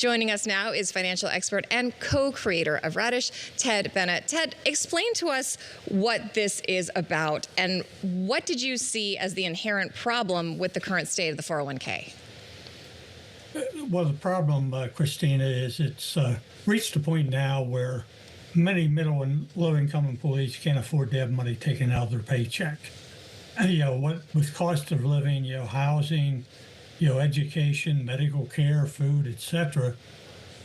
Joining us now is financial expert and co-creator of Radish, Ted Benna. Ted, explain to us what this is about and what did you see as the inherent problem with the current state of the 401k? Well, the problem, Christina, is it's reached a point now where many middle and low-income employees can't afford to have money taken out of their paycheck. And, what with cost of living, housing, education, medical care, food, etc.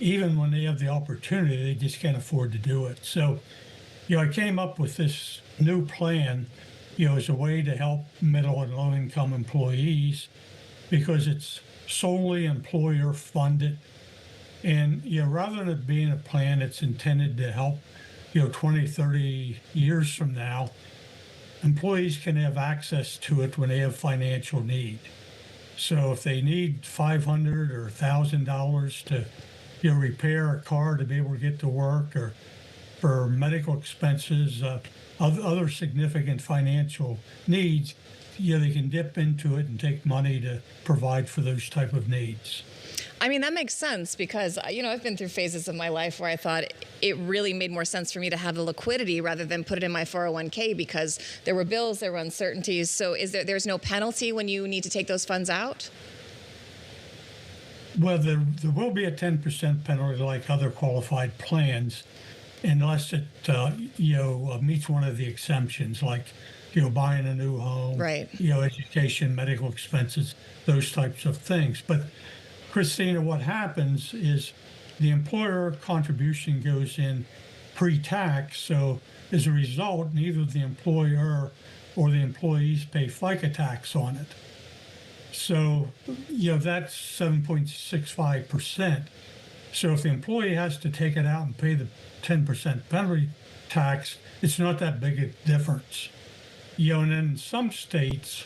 Even when they have the opportunity, they just can't afford to do it. So, I came up with this new plan, as a way to help middle and low-income employees because it's solely employer funded. And, rather than it being a plan that's intended to help, 20, 30 years from now, employees can have access to it when they have financial need. So if they need $500 or $1,000 to, repair a car to be able to get to work, or for medical expenses, other significant financial needs, they can dip into it and take money to provide for those type of needs. I mean, that makes sense because, I've been through phases of my life where I thought it really made more sense for me to have the liquidity rather than put it in my 401k because there were bills, there were uncertainties. So there's no penalty when you need to take those funds out? Well, there will be a 10% penalty like other qualified plans unless it, meets one of the exemptions like, buying a new home, right? Education, medical expenses, those types of things. But Christina, what happens is the employer contribution goes in pre-tax. So as a result, neither the employer or the employees pay FICA tax on it. So, that's 7.65%. So if the employee has to take it out and pay the 10% penalty tax, it's not that big a difference. And in some states,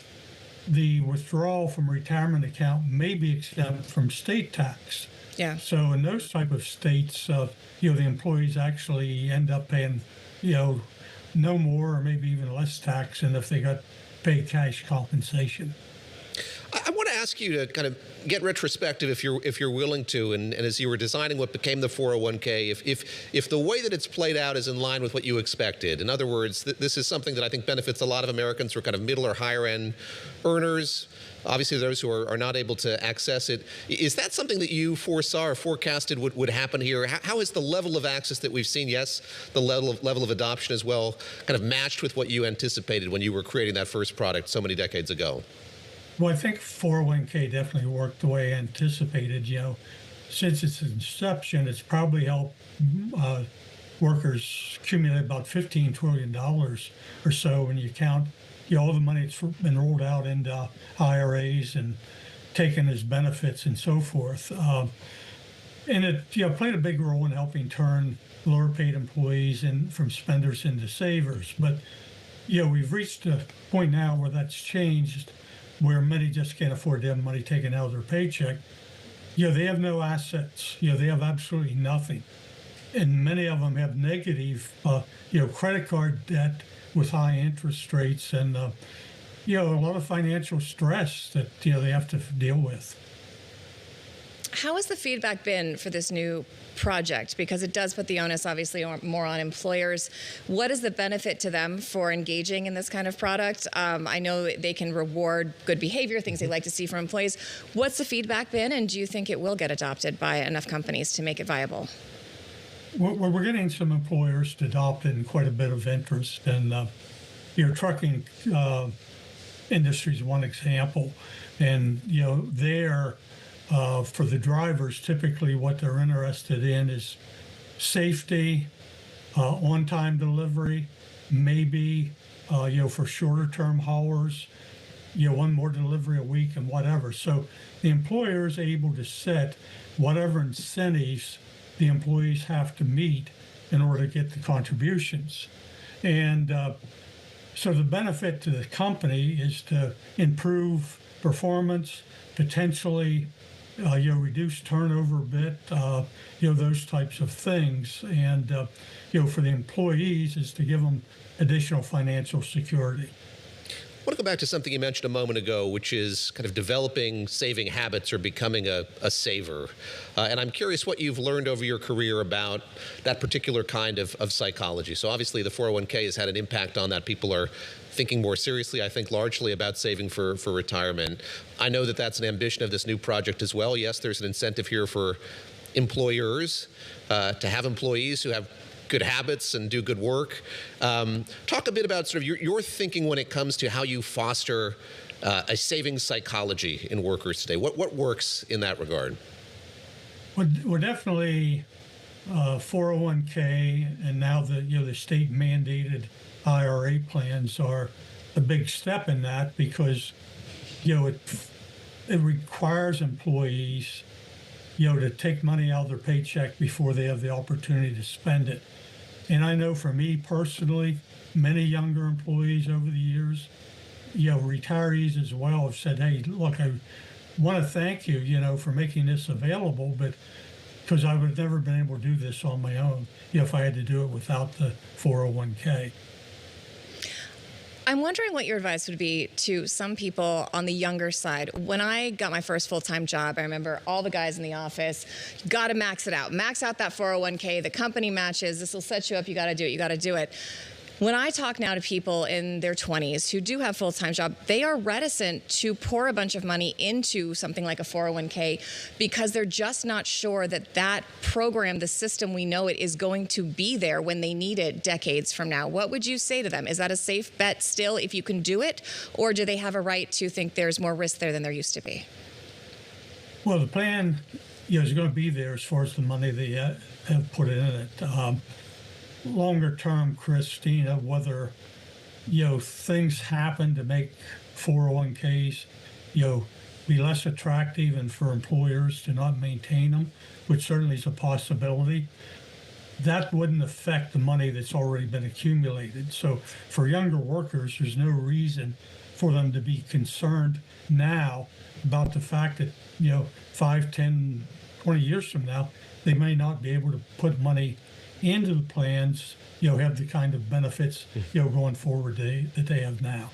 the withdrawal from retirement account may be exempt from state tax. Yeah. So in those type of states, the employees actually end up paying, no more or maybe even less tax than if they got paid cash compensation. I want to ask you to kind of get retrospective if you're willing to, and as you were designing what became the 401k, if the way that it's played out is in line with what you expected. In other words, this is something that I think benefits a lot of Americans who are kind of middle or higher end earners. Obviously, those who are not able to access it. Is that something that you foresaw or forecasted would happen here? How is the level of access that we've seen, yes, the level of adoption as well, kind of matched with what you anticipated when you were creating that first product so many decades ago? Well, I think 401k definitely worked the way anticipated. Since its inception, it's probably helped workers accumulate about $15 trillion or so when you count all the money that's been rolled out into IRAs and taken as benefits and so forth. And it played a big role in helping turn lower paid employees from spenders into savers. But we've reached a point now where that's changed, where many just can't afford to have money taken out of their paycheck. They have no assets. They have absolutely nothing. And many of them have negative, credit card debt with high interest rates and, a lot of financial stress that, they have to deal with. How has the feedback been for this new project? Because it does put the onus, obviously, more on employers. What is the benefit to them for engaging in this kind of product? I know they can reward good behavior, things they like to see from employees. What's the feedback been, and do you think it will get adopted by enough companies to make it viable? Well, we're getting some employers to adopt it and quite a bit of interest. And, trucking industry is one example. And, for the drivers, typically what they're interested in is safety, on-time delivery, maybe, for shorter-term haulers, one more delivery a week and whatever. So the employer is able to set whatever incentives the employees have to meet in order to get the contributions. And so the benefit to the company is to improve performance, potentially reduce turnover a bit, those types of things. And, for the employees is to give them additional financial security. want to go back to something you mentioned a moment ago, which is kind of developing saving habits or becoming a saver. And I'm curious what you've learned over your career about that particular kind of psychology. So obviously the 401k has had an impact on that. People are thinking more seriously, I think, largely about saving for retirement. I know that that's an ambition of this new project as well. Yes, there's an incentive here for employers to have employees who have good habits and do good work. Talk a bit about sort of your thinking when it comes to how you foster a savings psychology in workers today. What works in that regard? We're definitely 401k, and now the state mandated IRA plans are a big step in that, because it requires employees to take money out of their paycheck before they have the opportunity to spend it. And I know for me personally, many younger employees over the years, retirees as well, have said, hey, look, I want to thank you, for making this available, but because I would have never been able to do this on my own, if I had to do it without the 401k. I'm wondering what your advice would be to some people on the younger side. When I got my first full-time job, I remember all the guys in the office, got to max it out. Max out that 401k, the company matches, this will set you up, you got to do it, you got to do it. When I talk now to people in their 20s who do have full-time jobs, they are reticent to pour a bunch of money into something like a 401k because they're just not sure that that program, the system we know it, is going to be there when they need it decades from now. What would you say to them? Is that a safe bet still if you can do it, or do they have a right to think there's more risk there than there used to be? Well, the plan is going to be there as far as the money they have put in it. Longer term, Christina, whether things happen to make 401ks be less attractive and for employers to not maintain them, which certainly is a possibility, that wouldn't affect the money that's already been accumulated. So for younger workers, there's no reason for them to be concerned now about the fact that 5, 10, 20 years from now, they may not be able to put money into the plans, have the kind of benefits, going forward that they have now.